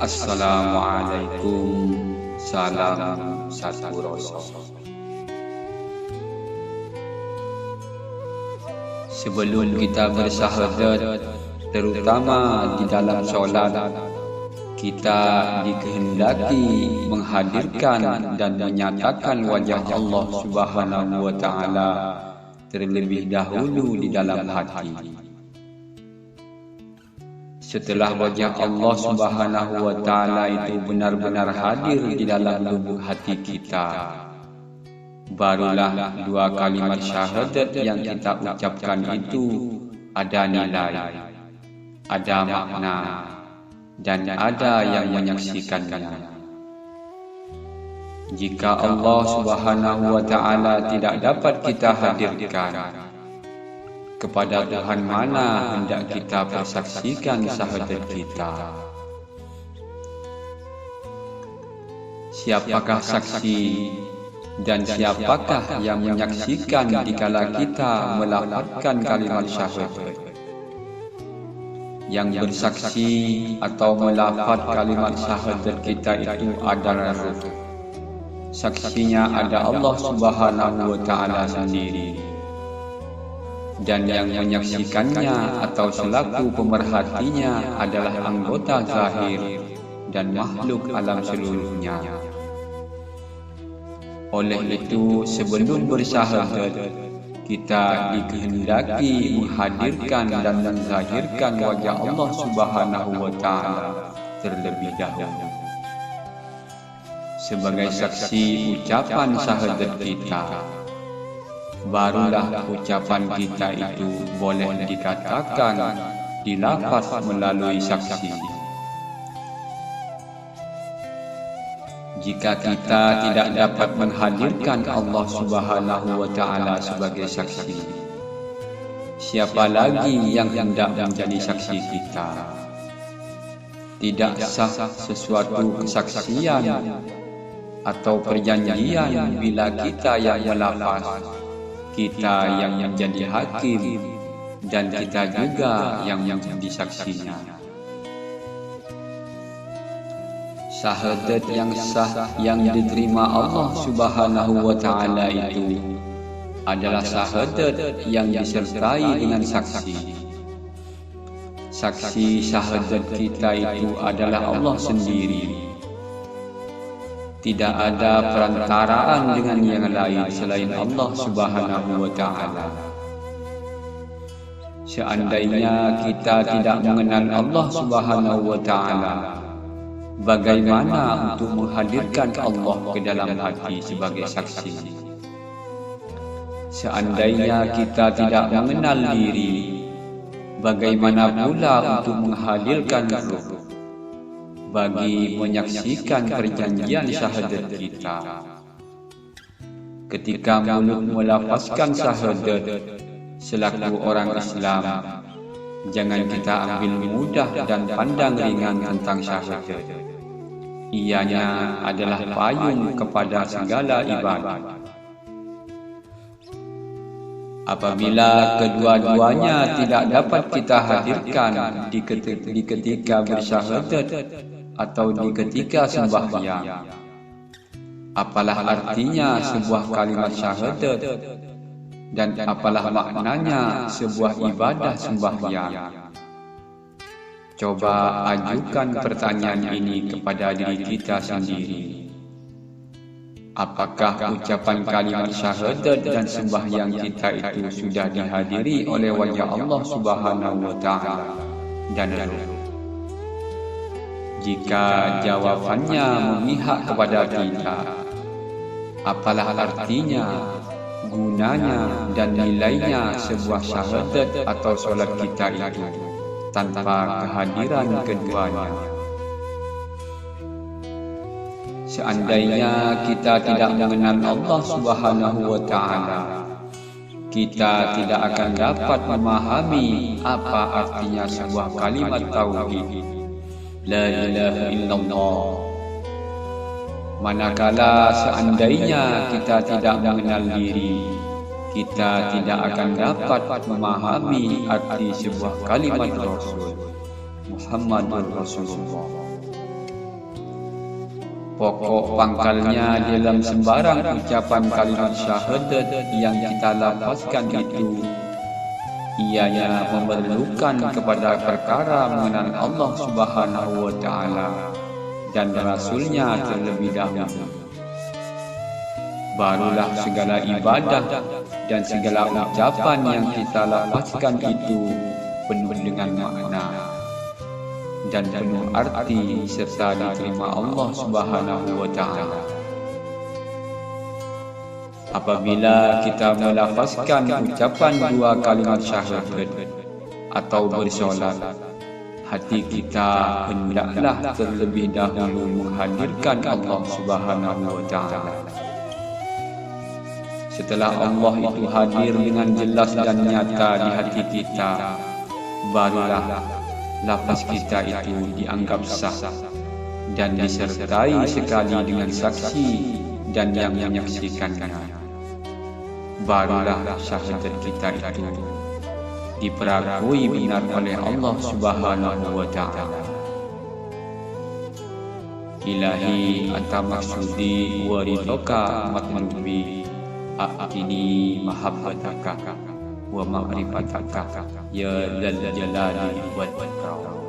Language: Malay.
Assalamualaikum. Salam satu rasa. Sebelum kita bersyahadat, terutama di dalam solat, kita dikehendaki menghadirkan dan menyatakan wajah Allah Subhanahu wa Ta'ala terlebih dahulu di dalam hati. Setelah wajah Allah Subhanahu wa Ta'ala itu benar-benar hadir di dalam lubuk hati kita, barulah dua kalimat syahadat yang kita ucapkan itu ada nilai, ada makna, dan ada yang menyaksikannya. Jika Allah Subhanahu wa Ta'ala tidak dapat kita hadirkan, kepada Tuhan mana hendak kita persaksikan syahadat kita? Siapakah saksi dan siapakah yang menyaksikan dikala kita melafazkan kalimat syahadat? Yang bersaksi atau melafaz kalimat syahadat kita itu adalah ruh. Saksinya ada Allah Subhanahu wa Ta'ala sendiri. Dan yang menyaksikannya atau selaku pemerhatinya adalah anggota zahir dan makhluk alam seluruhnya. Oleh itu, sebelum bersyahadat, kita dikehendaki menghadirkan dan menzahirkan wajah Allah Subhanahu wa Ta'ala terlebih dahulu sebagai saksi ucapan syahadat kita. Barulah ucapan kita itu boleh dikatakan dilafaz melalui saksi. Jika kita tidak dapat menghadirkan Allah Subhanahu wa Ta'ala sebagai saksi, siapa lagi yang hendak menjadi saksi kita? Tidak sah sesuatu kesaksian atau perjanjian bila kita yang melafaz, kita yang menjadi hakim, dan kita juga yang menjadi saksinya. Syahadat yang sah yang diterima Allah Subhanahu wa Ta'ala itu adalah syahadat yang disertai dengan saksi. Saksi syahadat kita itu adalah Allah sendiri. Tidak ada perantaraan dengan yang lain selain Allah Subhanahu wa Ta'ala. Seandainya kita tidak mengenal Allah Subhanahu wa Ta'ala, bagaimana untuk menghadirkan Allah ke dalam hati sebagai saksi? Seandainya kita tidak mengenal diri, bagaimana pula untuk menghadirkan ruh bagi menyaksikan perjanjian syahadat kita? Ketika mulut melafazkan syahadat selaku orang Islam, jangan kita ambil mudah dan pandang ringan tentang syahadat. Ianya adalah payung kepada segala ibadat. Apabila kedua-duanya tidak dapat kita hadirkan di ketika bersyahadat atau di ketika sembahyang, apalah artinya sebuah kalimat syahadat dan apalah maknanya sebuah ibadah sembahyang? Coba ajukan pertanyaan ini kepada diri kita sendiri. Apakah ucapan kalimat syahadat dan sembahyang kita itu sudah dihadiri oleh wajah Allah Subhanahu wa Ta'ala dan ruh? Jika jawabannya memihak kepada kita, apalah artinya, gunanya, dan nilainya sebuah syahadat atau solat kita itu tanpa kehadiran keduanya? Seandainya kita tidak mengenal Allah Subhanahu wa Ta'ala, kita tidak akan dapat memahami apa artinya sebuah kalimat tauhid, la ilaha illallah. Manakala seandainya kita tidak mengenal diri, kita tidak akan dapat memahami arti sebuah kalimat Rasul Muhammadur Rasulullah. Pokok pangkalnya dalam sembarang ucapan kalimat syahadat yang kita lafazkan itu, ianya memerlukan kepada perkara mengenal Allah Subhanahu wa Ta'ala dan Rasulnya terlebih dahulu. Barulah segala ibadah dan segala ucapan yang kita lafazkan itu penuh dengan makna dan penuh arti serta diterima Allah Subhanahu wa Ta'ala. Apabila kita melafazkan ucapan dua kalimat syahadat atau bersolat, hati kita hendaklah terlebih dahulu menghadirkan Allah Subhanahu wa Ta'ala. Setelah Allah itu hadir dengan jelas dan nyata di hati kita, barulah lafaz kita itu dianggap sah dan disertai sekali dengan saksi dan yang menyaksikannya. Barulah syahadat kita itu diperakui benar oleh Allah Subhanahu wa Ta'ala. Ilahi anta maksudi wa ridhoka matlubi a'tini mahabbataka wa ma'rifataka ya dzal jalali wal ikram.